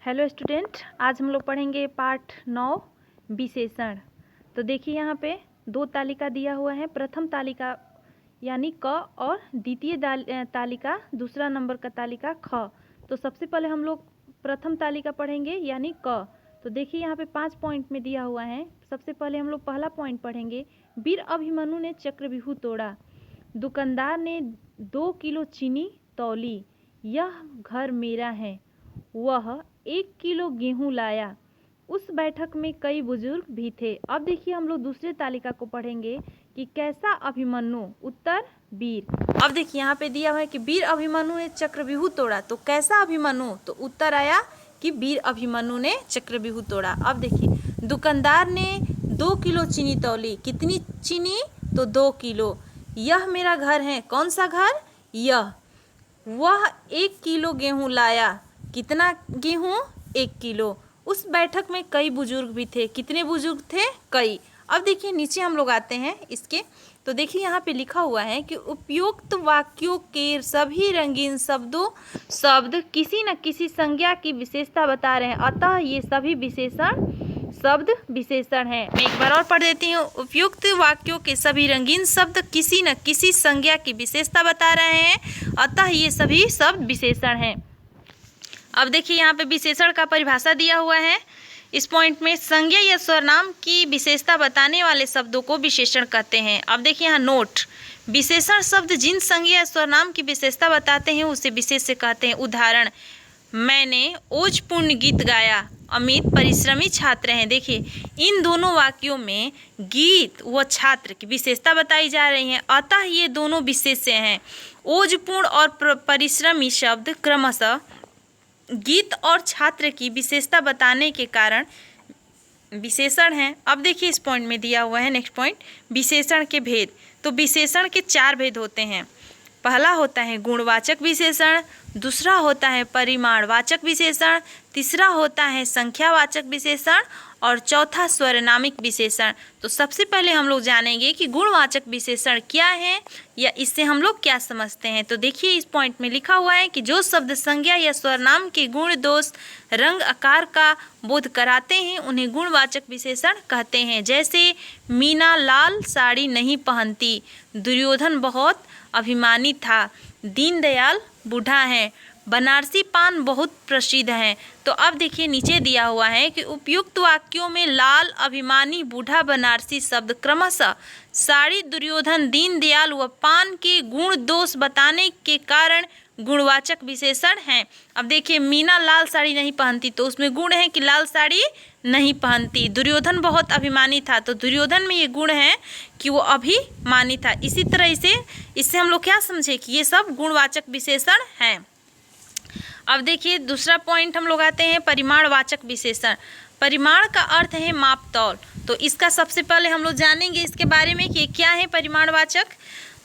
Hello student, आज हम लोग पढ़ेंगे पाठ 9 विशेषण। तो देखिए यहाँ पे दो तालिका दिया हुआ है। प्रथम तालिका यानी क और द्वितीय तालिका दूसरा नंबर का तालिका ख। तो सबसे पहले हम लोग प्रथम तालिका पढ़ेंगे यानी क। तो देखिए यहाँ पे 5 पॉइंट में दिया हुआ है। सबसे पहले हम लोग पहला पॉइंट पढ़ेंगे। वीर अभिमन्यु ने चक्रव्यूह तोड़ा, दुकानदार ने 2 किलो चीनी तौली, यह घर मेरा है। वह 1 किलो गेहूं लाया, उस बैठक में कई बुजुर्ग भी थे। अब देखिए हम लोग दूसरे तालिका को पढ़ेंगे कि कैसा अभिमन्यु। उत्तर वीर। अब देखिए यहाँ पे दिया हुआ है कि वीर अभिमन्यु ने चक्रव्यूह तोड़ा, तो कैसा अभिमन्यु, तो उत्तर आया कि वीर अभिमन्यु ने चक्रव्यूह तोड़ा। अब देखिए दुकानदार ने 2 किलो चीनी तौली, कितनी चीनी, तो 2 किलो। यह मेरा घर है, कौन सा घर, यह। वह 1 किलो गेहूं लाया, कितना गेहूं, 1 किलो। उस बैठक में कई बुजुर्ग भी थे, कितने बुजुर्ग थे, कई। अब देखिए नीचे हम लोग आते हैं इसके। तो देखिए यहाँ पे लिखा हुआ है कि उपयुक्त वाक्यों के सभी रंगीन शब्द किसी न किसी संज्ञा की विशेषता बता रहे हैं, अतः ये सभी विशेषण शब्द विशेषण हैं। मैं एक बार और पढ़ देती हूँ। उपयुक्त वाक्यों के सभी रंगीन शब्द किसी न किसी संज्ञा की विशेषता बता रहे हैं, अतः ये सभी शब्द विशेषण हैं। अब देखिए यहाँ पे विशेषण का परिभाषा दिया हुआ है। इस पॉइंट में संज्ञा या स्वरनाम की विशेषता बताने वाले शब्दों को विशेषण कहते हैं। अब देखिए यहाँ नोट, विशेषण शब्द जिन संज्ञा या स्वरनाम की विशेषता बताते हैं उसे विशेष्य कहते हैं। उदाहरण, मैंने ओजपूर्ण गीत गाया, अमित परिश्रमी छात्र हैं। देखिए इन दोनों वाक्यों में गीत व छात्र की विशेषता बताई जा रही है, अतः ये दोनों विशेष्य हैं। ओजपूर्ण और परिश्रमी शब्द क्रमशः गीत और छात्र की विशेषता बताने के कारण विशेषण हैं। अब देखिए इस पॉइंट में दिया हुआ है नेक्स्ट पॉइंट, विशेषण के भेद। तो विशेषण के 4 भेद होते हैं। पहला होता है गुणवाचक विशेषण, दूसरा होता है परिमाणवाचक विशेषण, तीसरा होता है संख्यावाचक विशेषण और चौथा स्वरनामिक विशेषण। तो सबसे पहले हम लोग जानेंगे कि गुणवाचक विशेषण क्या है या इससे हम लोग क्या समझते हैं। तो देखिए इस पॉइंट में लिखा हुआ है कि जो शब्द संज्ञा या स्वरनाम के गुण दोष रंग आकार का बोध कराते हैं उन्हें गुणवाचक विशेषण कहते हैं। जैसे मीना लाल साड़ी नहीं पहनती, दुर्योधन बहुत अभिमानी था, दीनदयाल बूढ़ा है, बनारसी पान बहुत प्रसिद्ध है। तो अब देखिए नीचे दिया हुआ है कि उपयुक्त वाक्यों में लाल, अभिमानी, बूढ़ा, बनारसी शब्द क्रमशः साड़ी, दुर्योधन, दीनदयाल व पान के गुण दोष बताने के कारण गुणवाचक विशेषण हैं। अब देखिए मीना लाल साड़ी नहीं पहनती, तो उसमें गुण है कि लाल साड़ी नहीं पहनती। दुर्योधन बहुत अभिमानी था, तो दुर्योधन में ये गुण है कि वो अभिमानी था। इसी तरह इससे हम लोग क्या समझे कि ये सब गुणवाचक विशेषण हैं। अब देखिए दूसरा पॉइंट हम लोग आते हैं परिमाणवाचक विशेषण। परिमाण का अर्थ है माप तौल। तो इसका सबसे पहले हम लोग जानेंगे इसके बारे में कि क्या है परिमाणवाचक।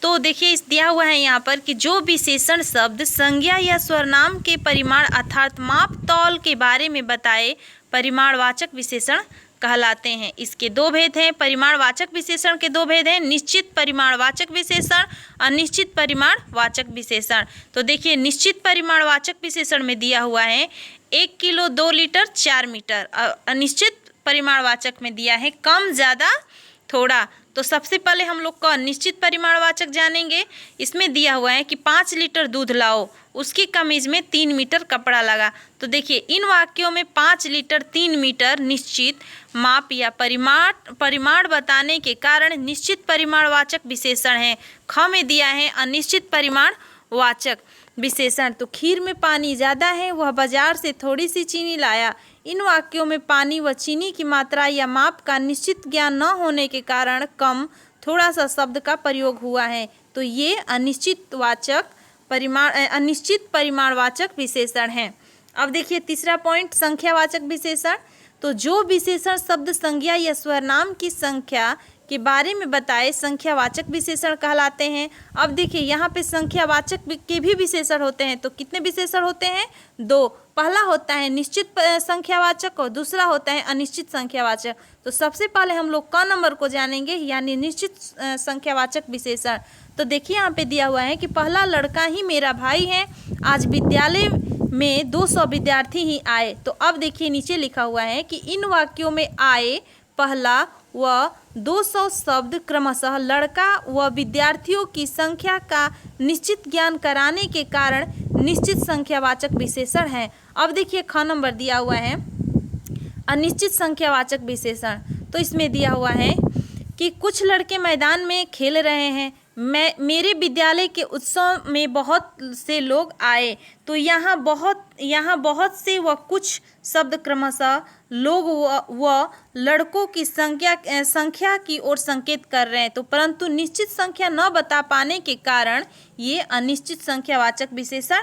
तो देखिए इस दिया हुआ है यहाँ पर कि जो विशेषण शब्द संज्ञा या स्वरनाम के परिमाण अर्थात माप तौल के बारे में बताए परिमाणवाचक विशेषण कहलाते हैं। इसके 2 भेद हैं। परिमाणवाचक विशेषण के 2 भेद हैं, निश्चित परिमाणवाचक विशेषण, अनिश्चित परिमाणवाचक विशेषण। तो देखिए निश्चित परिमाणवाचक विशेषण में दिया हुआ है 1 किलो 2 लीटर 4 मीटर। अनिश्चित परिमाणवाचक में दिया है कम, ज़्यादा, थोड़ा। तो सबसे पहले हम लोग का निश्चित परिमाणवाचक जानेंगे। इसमें दिया हुआ है कि 5 लीटर दूध लाओ, उसकी कमीज में 3 मीटर कपड़ा लगा। तो देखिए इन वाक्यों में 5 लीटर 3 मीटर निश्चित माप या परिमाण बताने के कारण निश्चित परिमाणवाचक विशेषण है। ख में दिया है अनिश्चित परिमाणवाचक विशेषण। तो खीर में पानी ज़्यादा है, वह बाजार से थोड़ी सी चीनी लाया। इन वाक्यों में पानी व चीनी की मात्रा या माप का निश्चित ज्ञान न होने के कारण कम, थोड़ा सा शब्द का प्रयोग हुआ है। तो ये अनिश्चित परिमाणवाचक विशेषण है। अब देखिए तीसरा पॉइंट संख्यावाचक विशेषण। तो जो विशेषण शब्द संज्ञा या स्वरनाम की संख्या के बारे में बताए संख्यावाचक विशेषण कहलाते हैं। अब देखिए यहाँ पे संख्यावाचक के भी विशेषण होते हैं। तो कितने विशेषण होते हैं? 2। पहला होता है निश्चित संख्यावाचक और दूसरा होता है अनिश्चित संख्यावाचक। तो सबसे पहले हम लोग क नंबर को जानेंगे यानी निश्चित संख्यावाचक विशेषण। तो देखिए यहाँ पे दिया हुआ है कि पहला लड़का ही मेरा भाई है, आज विद्यालय में 200 विद्यार्थी ही आए। तो अब देखिए नीचे लिखा हुआ है कि इन वाक्यों में आए पहला व 200 शब्द क्रमशः लड़का व विद्यार्थियों की संख्या का निश्चित ज्ञान कराने के कारण निश्चित संख्यावाचक विशेषण है। अब देखिए ख नंबर दिया हुआ है अनिश्चित संख्यावाचक विशेषण। तो इसमें दिया हुआ है कि कुछ लड़के मैदान में खेल रहे हैं, मेरे विद्यालय के उत्सव में बहुत से लोग आए। तो यहाँ बहुत से व कुछ शब्द क्रमशः लोग व लड़कों की संख्या की ओर संकेत कर रहे हैं। तो परंतु निश्चित संख्या न बता पाने के कारण ये अनिश्चित संख्यावाचक विशेषण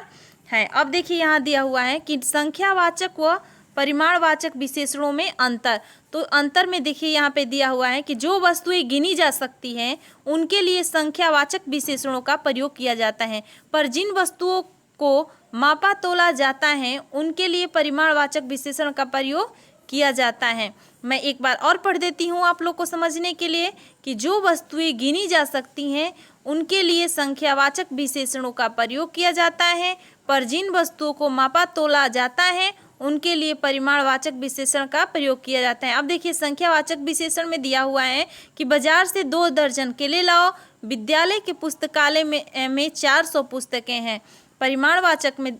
है। अब देखिए यहाँ दिया हुआ है कि संख्यावाचक व परिमाणवाचक विशेषणों में अंतर। तो अंतर में देखिए यहाँ पे दिया हुआ है कि जो वस्तुएं गिनी जा सकती हैं उनके लिए संख्यावाचक विशेषणों का प्रयोग किया जाता है, पर जिन वस्तुओं को मापा तोला जाता है उनके लिए परिमाणवाचक विशेषण का प्रयोग किया जाता है। मैं एक बार और पढ़ देती हूँ आप लोग को समझने के लिए कि जो वस्तुएं गिनी जा सकती हैं उनके लिए संख्यावाचक विशेषणों का प्रयोग किया जाता है, पर जिन वस्तुओं को मापा तोला जाता है उनके लिए परिमाणवाचक विशेषण का प्रयोग किया जाता है। अब देखिए संख्यावाचक विशेषण में दिया हुआ है कि बाजार से 2 दर्जन केले लाओ, विद्यालय के पुस्तकालय में 400 पुस्तकें हैं। परिमाणवाचक में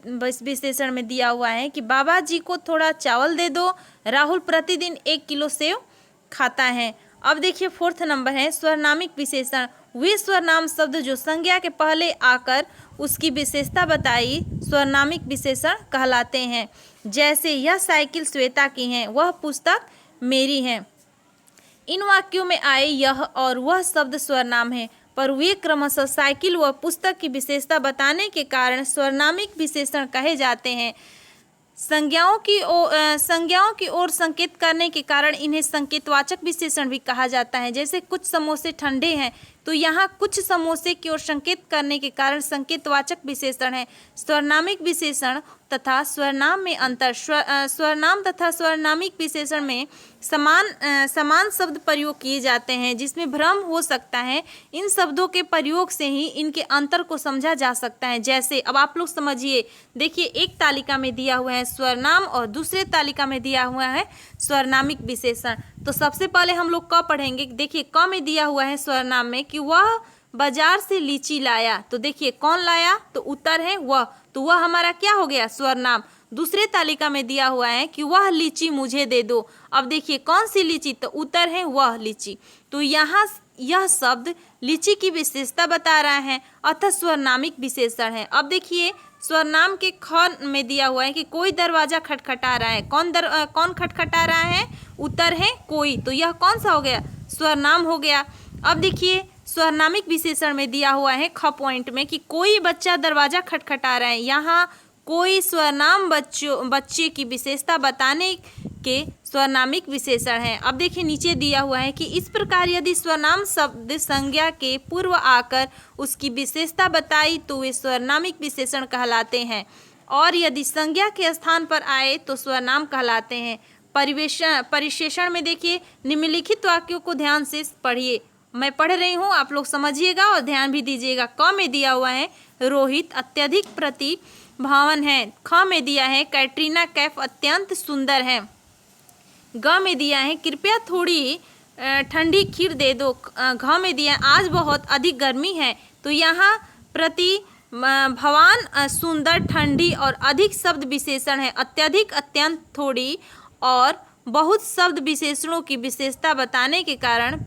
विशेषण में दिया हुआ है कि बाबा जी को थोड़ा चावल दे दो, राहुल प्रतिदिन 1 किलो सेव खाता है। अब देखिए 4th नंबर है स्वरनामिक विशेषण। वे स्वरनाम शब्द जो संज्ञा के पहले आकर उसकी विशेषता बताई स्वरनामिक विशेषण कहलाते हैं। जैसे यह साइकिल श्वेता की है, वह पुस्तक मेरी है। इन वाक्यों में आए यह और वह शब्द स्वरनाम है, पर वे क्रमशः साइकिल व पुस्तक की विशेषता बताने के कारण स्वरनामिक विशेषण कहे जाते हैं। संज्ञाओं की ओर संकेत करने के कारण इन्हें संकेतवाचक विशेषण भी कहा जाता है। जैसे कुछ समोसे ठंडे हैं, तो यहाँ कुछ समोसे की ओर संकेत करने के कारण संकेतवाचक विशेषण है। स्वरनामिक विशेषण तथा स्वरनाम में अंतर। स्वरनाम तथा स्वरनामिक विशेषण में समान शब्द प्रयोग किए जाते हैं, जिसमें भ्रम हो सकता है। इन शब्दों के प्रयोग से ही इनके अंतर को समझा जा सकता है। जैसे अब आप लोग समझिए, देखिए एक तालिका में दिया हुआ है स्वरनाम और दूसरे तालिका में दिया हुआ है स्वरनामिक विशेषण। तो सबसे पहले हम लोग क पढ़ेंगे। देखिए क में दिया हुआ है स्वरनाम में कि वह बाजार से लीची लाया। तो देखिए कौन लाया, तो उत्तर है वह, तो वह हमारा क्या हो गया स्वरनाम। दूसरे तालिका में दिया हुआ है कि वह लीची मुझे दे दो। अब देखिए कौन सी लीची, तो उत्तर है वह लीची। तो यहाँ यह शब्द लीची की विशेषता बता रहा है, अतः स्वरनामिक विशेषण है। अब देखिए स्वरनाम के ख में दिया हुआ है कि कोई दरवाजा खटखटा रहा है। कौन खटखटा रहा है, उत्तर है कोई। तो यह कौन सा हो गया, स्वरनाम हो गया। अब देखिए स्वरनामिक विशेषण में दिया हुआ है ख पॉइंट में कि कोई बच्चा दरवाजा खटखटा रहा है। यहाँ कोई स्वरनाम बच्चे की विशेषता बताने के स्वरनामिक विशेषण है। अब देखिए नीचे दिया हुआ है कि इस प्रकार यदि स्वरनाम शब्द संज्ञा के पूर्व आकर उसकी विशेषता बताई तो वे स्वरनामिक विशेषण कहलाते हैं, और यदि संज्ञा के स्थान पर आए तो स्वरनाम कहलाते हैं। परिशेषण में देखिए निम्नलिखित वाक्यों को ध्यान से पढ़िए। मैं पढ़ रही हूँ, आप लोग समझिएगा और ध्यान भी दीजिएगा। क में दिया हुआ है रोहित अत्यधिक प्रतिभावान है। ख में दिया है कैटरीना कैफ अत्यंत सुंदर है। ग में दिया है कृपया थोड़ी ठंडी खीर दे दो। घ में दिया है आज बहुत अधिक गर्मी है। तो यहाँ प्रतिभावान, सुंदर, ठंडी और अधिक शब्द विशेषण है। अत्यधिक, अत्यंत, थोड़ी और बहुत शब्द विशेषणों की विशेषता बताने के कारण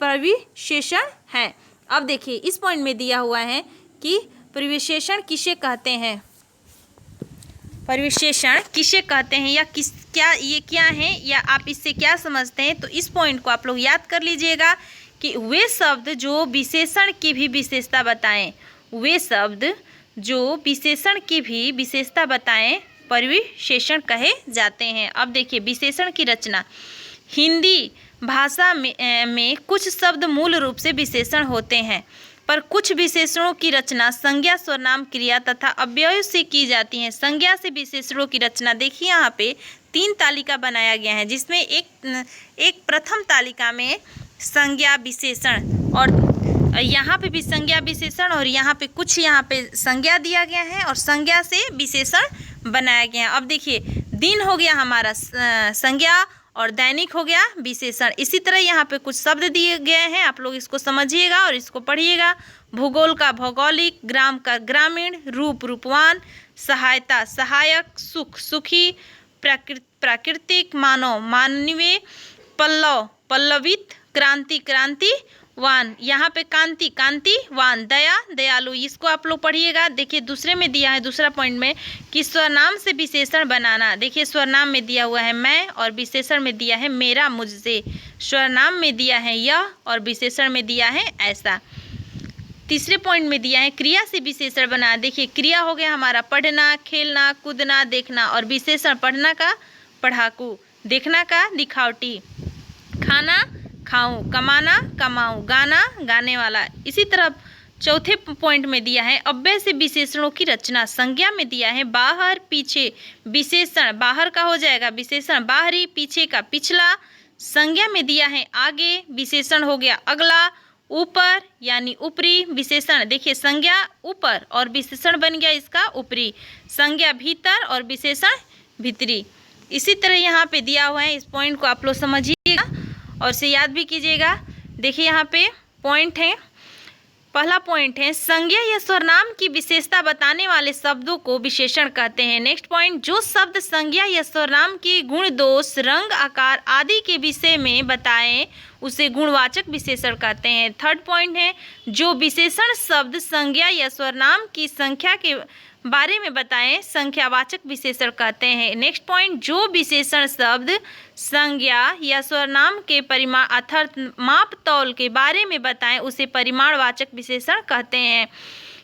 परिविशेषण है। अब देखिए इस पॉइंट में दिया हुआ है कि परिविशेषण किसे कहते हैं, परिविशेषण किसे कहते हैं, या क्या है, या आप इससे क्या समझते हैं। तो इस पॉइंट को आप लोग याद कर लीजिएगा कि वे शब्द जो विशेषण की भी विशेषता बताएं, वे शब्द जो विशेषण की भी विशेषता बताएं परिविशेषण कहे जाते हैं। अब देखिए विशेषण की रचना। हिंदी भाषा में कुछ शब्द मूल रूप से विशेषण होते हैं, पर कुछ विशेषणों की रचना संज्ञा, स्वरनाम, क्रिया तथा अव्ययों से की जाती है। संज्ञा से विशेषणों की रचना देखिए यहाँ पे 3 तालिका बनाया गया है, जिसमें एक प्रथम तालिका में संज्ञा, विशेषण और यहाँ पे भी संज्ञा विशेषण और यहाँ पे कुछ यहाँ पे संज्ञा दिया गया है और संज्ञा से विशेषण बनाया गया है। अब देखिए, दिन हो गया हमारा संज्ञा और दैनिक हो गया विशेषण। इसी तरह यहाँ पे कुछ शब्द दिए गए हैं, आप लोग इसको समझिएगा और इसको पढ़िएगा। भूगोल का भौगोलिक, ग्राम का ग्रामीण, रूप रूपवान, सहायता सहायक, सुख सुखी, प्राकृतिक, मानव मानवीय, पल्लव पल्लवित, क्रांति क्रांतिवान, यहाँ पे कांति कांतिवान, दया दयालु, इसको आप लोग पढ़िएगा। देखिए दूसरे में दिया है, दूसरा पॉइंट में कि स्वरनाम से विशेषण बनाना। देखिए स्वरनाम में दिया हुआ है मैं और विशेषण में दिया है मेरा मुझसे। स्वरनाम में दिया है यह और विशेषण में दिया है ऐसा। तीसरे पॉइंट में दिया है क्रिया से विशेषण बनाना। देखिए क्रिया हो गया हमारा पढ़ना, खेलना, कूदना, देखना और विशेषण पढ़ना का पढ़ाकू, देखना का दिखावटी, खाना खाऊं, कमाना कमाऊं, गाना गाने वाला। इसी तरह चौथे पॉइंट में दिया है अव्यय से विशेषणों की रचना। संज्ञा में दिया है बाहर पीछे, विशेषण बाहर का हो जाएगा विशेषण बाहरी, पीछे का पिछला। संज्ञा में दिया है आगे, विशेषण हो गया अगला। ऊपर यानी ऊपरी, विशेषण देखिए संज्ञा ऊपर और विशेषण बन गया इसका ऊपरी। संज्ञा भीतर और विशेषण भीतरी। इसी तरह यहाँ पे दिया हुआ है, इस पॉइंट को आप लोग समझिएगा और से याद भी कीजिएगा। देखिए यहाँ पे पॉइंट है, पहला पॉइंट है संज्ञा या स्वरनाम की विशेषता बताने वाले शब्दों को विशेषण कहते हैं। नेक्स्ट पॉइंट, जो शब्द संज्ञा या स्वरनाम की गुण, दोष, रंग, आकार आदि के विषय में बताएं उसे गुणवाचक विशेषण कहते हैं। थर्ड पॉइंट है, जो विशेषण शब्द संज्ञा या स्वरनाम की संख्या के बारे में बताएं संख्यावाचक विशेषण कहते हैं। नेक्स्ट पॉइंट, जो विशेषण शब्द संज्ञा या स्वरनाम के परिमाण अर्थात माप तौल के बारे में बताएं उसे परिमाणवाचक विशेषण कहते हैं।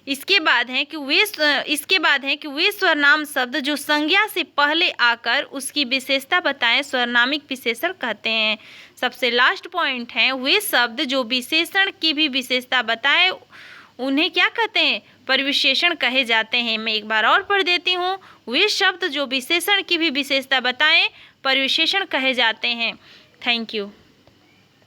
इसके बाद है कि वे स्वरनाम शब्द जो संज्ञा से पहले आकर उसकी विशेषता बताएं स्वरनामिक विशेषण कहते हैं। सबसे लास्ट पॉइंट है, वे शब्द जो विशेषण की भी विशेषता बताएं उन्हें क्या कहते हैं, परिविशेषण कहे जाते हैं। मैं एक बार और पढ़ देती हूँ, वे शब्द जो विशेषण की भी विशेषता बताएं परिविशेषण कहे जाते हैं। Thank you.